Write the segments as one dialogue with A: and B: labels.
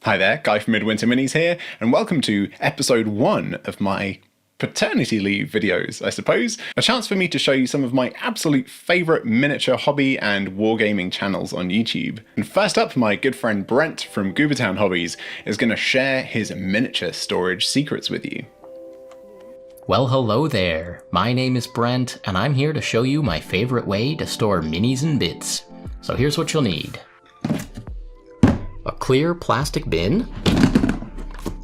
A: Hi there, Guy from Midwinter Minis here, and welcome to episode 1 of my paternity leave videos, I suppose. A chance for me to show you some of my absolute favourite miniature hobby and wargaming channels on YouTube. And first up, my good friend Brent from Goobertown Hobbies is going to share his miniature storage secrets with you.
B: Well, hello there. My name is Brent, and I'm here to show you my favorite way to store minis and bits. So here's what you'll need. A clear plastic bin,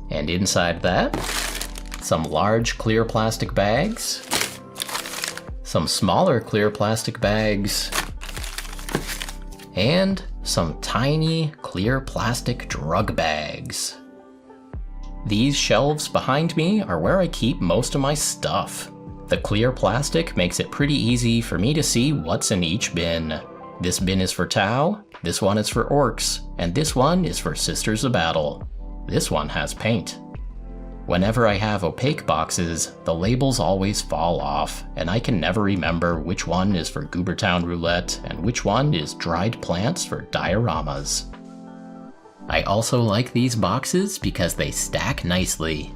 B: and inside that, some large clear plastic bags, some smaller clear plastic bags, and some tiny clear plastic drug bags. These shelves behind me are where I keep most of my stuff. The clear plastic makes it pretty easy for me to see what's in each bin. This bin is for Tau, this one is for Orcs, and this one is for Sisters of Battle. This one has paint. Whenever I have opaque boxes, the labels always fall off, and I can never remember which one is for Goobertown Roulette and which one is dried plants for dioramas. I also like these boxes because they stack nicely.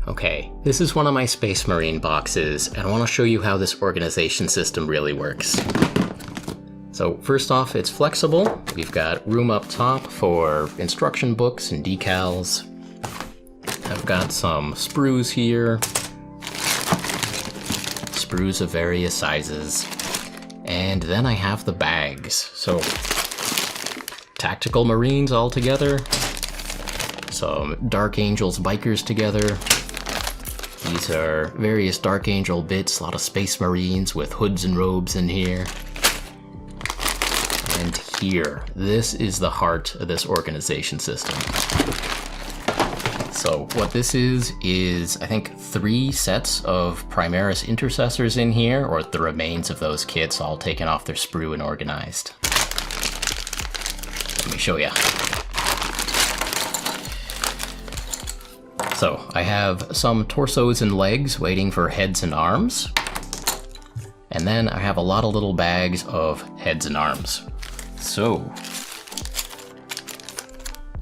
B: Okay, this is one of my Space Marine boxes, and I want to show you how this organization system really works. So first off, it's flexible. We've got room up top for instruction books and decals. I've got some sprues here, sprues of various sizes, and then I have the bags. So Tactical Marines all together, some Dark Angels bikers together. These are various Dark Angel bits, a lot of Space Marines with hoods and robes in here. And here, this is the heart of this organization system. So what this is I think 3 sets of Primaris Intercessors in here, or the remains of those kits all taken off their sprue and organized. Let me show you. So I have some torsos and legs waiting for heads and arms. And then I have a lot of little bags of heads and arms. So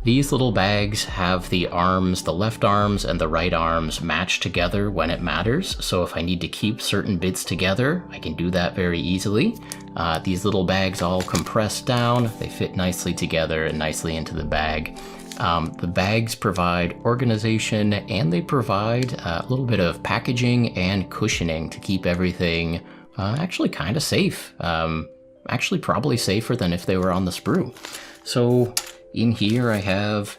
B: these little bags have the arms, the left arms and the right arms matched together when it matters. So if I need to keep certain bits together, I can do that very easily. These little bags all compress down, they fit nicely together and nicely into the bag. The bags provide organization and they provide a little bit of packaging and cushioning to keep everything actually kind of safe. Actually probably safer than if they were on the sprue. So in here I have,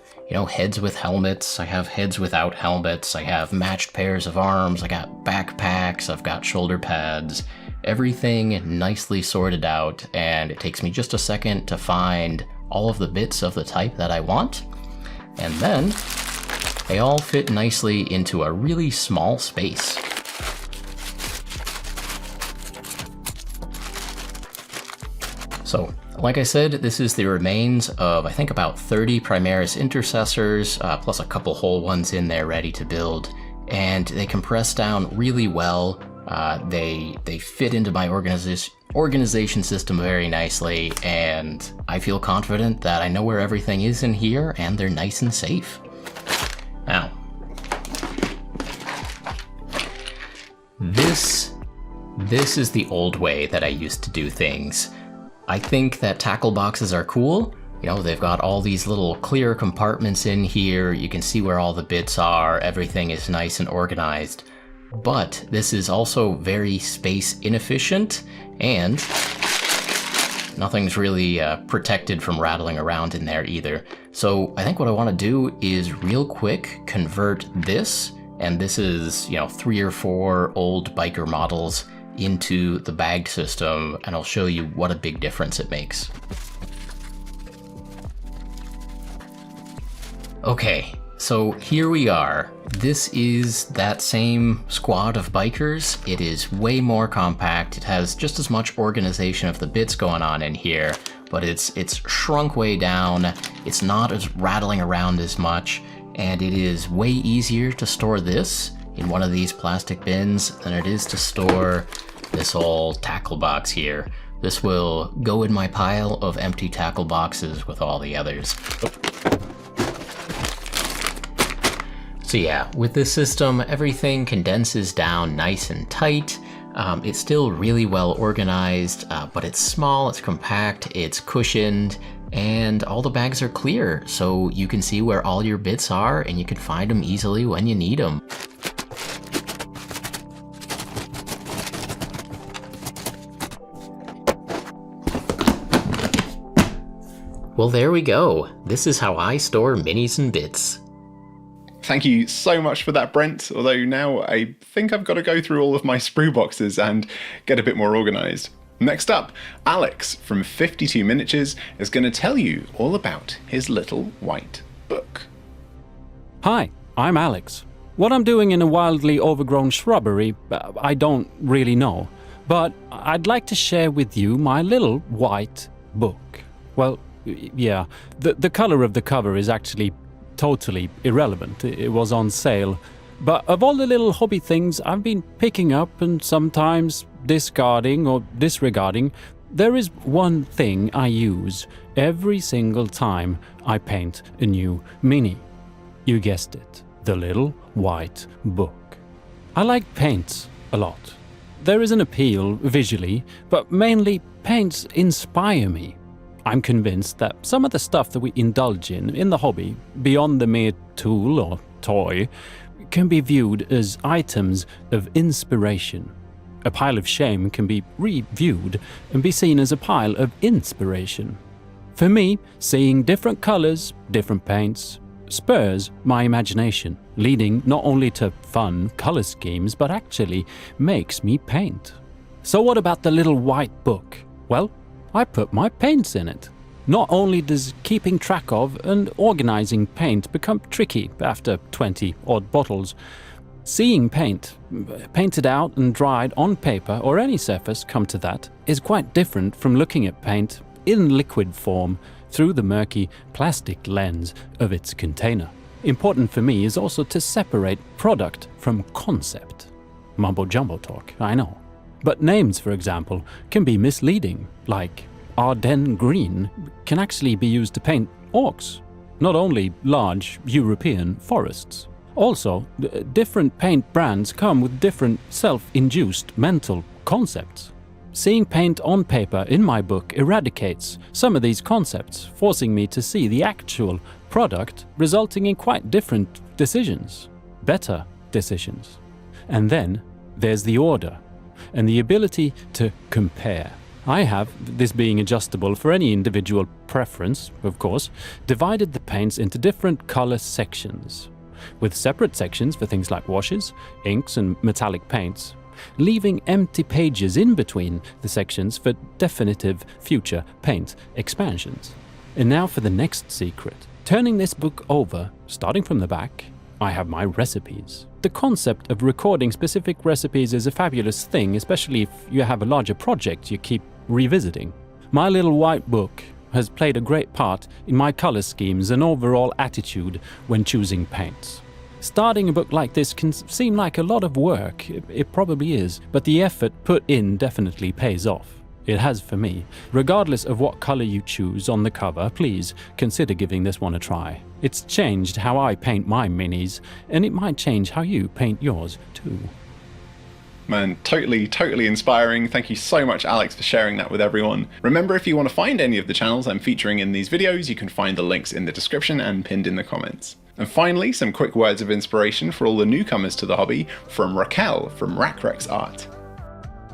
B: heads with helmets, I have heads without helmets, I have matched pairs of arms, I got backpacks, I've got shoulder pads, everything nicely sorted out, and it takes me just a second to find all of the bits of the type that I want. And then they all fit nicely into a really small space. So, like I said, this is the remains of, I think, about 30 Primaris Intercessors, plus a couple whole ones in there ready to build. And they compress down really well. They fit into my organization system very nicely, and I feel confident that I know where everything is in here, and they're nice and safe. Now, this is the old way that I used to do things. I think that tackle boxes are cool. They've got all these little clear compartments in here. You can see where all the bits are. Everything is nice and organized. But this is also very space inefficient, and nothing's really protected from rattling around in there either. So I think what I want to do is real quick convert this, and this is 3 or 4 old biker models, into the bagged system, and I'll show you what a big difference it makes. Okay, so here we are. This is that same squad of bikers. It is way more compact. It has just as much organization of the bits going on in here, but it's shrunk way down. It's not as rattling around as much, and it is way easier to store this in one of these plastic bins than it is to store this old tackle box here. This will go in my pile of empty tackle boxes with all the others. So yeah, with this system, everything condenses down nice and tight. It's still really well organized, but it's small, it's compact, it's cushioned, and all the bags are clear, so you can see where all your bits are and you can find them easily when you need them. Well, there we go. This is how I store minis and bits.
A: Thank you so much for that, Brent, although now I think I've got to go through all of my sprue boxes and get a bit more organised. Next up, Alex from 52 Miniatures is going to tell you all about his little white book.
C: Hi, I'm Alex. What I'm doing in a wildly overgrown shrubbery, I don't really know, but I'd like to share with you my little white book. Well, yeah, the colour of the cover is actually totally irrelevant. It was on sale. But of all the little hobby things I've been picking up and sometimes discarding or disregarding, there is one thing I use every single time I paint a new mini. You guessed it, the little white book. I like paints a lot. There is an appeal visually, but mainly paints inspire me. I'm convinced that some of the stuff that we indulge in the hobby, beyond the mere tool or toy, can be viewed as items of inspiration. A pile of shame can be reviewed and be seen as a pile of inspiration. For me, seeing different colors, different paints, spurs my imagination, leading not only to fun color schemes, but actually makes me paint. So what about the little white book? Well, I put my paints in it. Not only does keeping track of and organizing paint become tricky after 20 odd bottles, seeing paint, painted out and dried on paper or any surface, come to that, is quite different from looking at paint in liquid form through the murky plastic lens of its container. Important for me is also to separate product from concept. Mumbo jumbo talk, I know. But names, for example, can be misleading, like Ardennes Green can actually be used to paint orcs, not only large European forests. Also, different paint brands come with different self-induced mental concepts. Seeing paint on paper in my book eradicates some of these concepts, forcing me to see the actual product, resulting in quite different decisions, better decisions. And then there's the order and the ability to compare. I have, this being adjustable for any individual preference, of course, divided the paints into different color sections, with separate sections for things like washes, inks and metallic paints, leaving empty pages in between the sections for definitive future paint expansions. And now for the next secret. Turning this book over, starting from the back, I have my recipes. The concept of recording specific recipes is a fabulous thing, especially if you have a larger project you keep revisiting. My little white book has played a great part in my color schemes and overall attitude when choosing paints. Starting a book like this can seem like a lot of work, it probably is, but the effort put in definitely pays off. It has for me. Regardless of what color you choose on the cover, please consider giving this one a try. It's changed how I paint my minis, and it might change how you paint yours too.
A: Man, totally inspiring. Thank you so much, Alex, for sharing that with everyone. Remember, if you want to find any of the channels I'm featuring in these videos, you can find the links in the description and pinned in the comments. And finally, some quick words of inspiration for all the newcomers to the hobby from Raquel from Raquel's Art.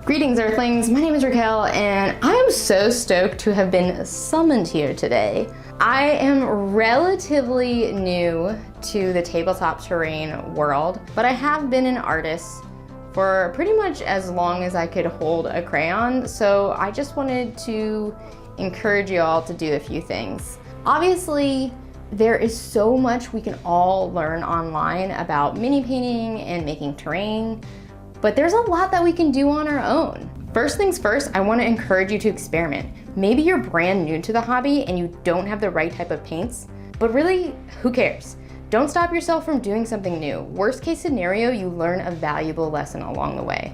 D: Greetings, Earthlings. My name is Raquel, and I am so stoked to have been summoned here today. I am relatively new to the tabletop terrain world, but I have been an artist for pretty much as long as I could hold a crayon, so I just wanted to encourage you all to do a few things. Obviously, there is so much we can all learn online about mini painting and making terrain, but there's a lot that we can do on our own. First things first, I want to encourage you to experiment. Maybe you're brand new to the hobby and you don't have the right type of paints, but really, who cares? Don't stop yourself from doing something new. Worst case scenario, you learn a valuable lesson along the way.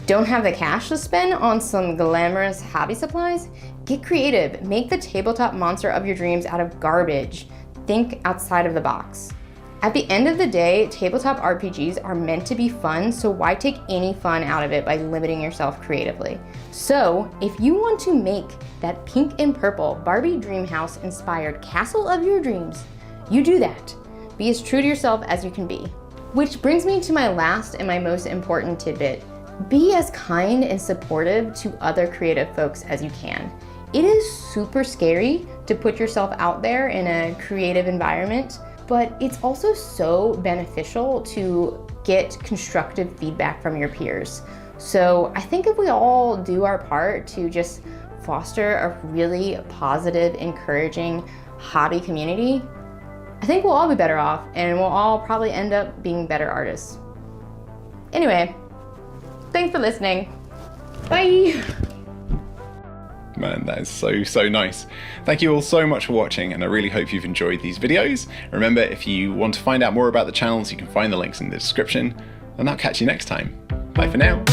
D: Don't have the cash to spend on some glamorous hobby supplies? Get creative. Make the tabletop monster of your dreams out of garbage. Think outside of the box. At the end of the day, tabletop RPGs are meant to be fun, so why take any fun out of it by limiting yourself creatively? So, if you want to make that pink and purple Barbie Dreamhouse inspired castle of your dreams, you do that. Be as true to yourself as you can be. Which brings me to my last and my most important tidbit. Be as kind and supportive to other creative folks as you can. It is super scary to put yourself out there in a creative environment, but it's also so beneficial to get constructive feedback from your peers. So I think if we all do our part to just foster a really positive, encouraging hobby community, I think we'll all be better off and we'll all probably end up being better artists. Anyway, thanks for listening. Bye.
A: Man, that is so nice. Thank you all so much for watching, and I really hope you've enjoyed these videos. Remember, if you want to find out more about the channels, you can find the links in the description, and I'll catch you next time. Bye for now.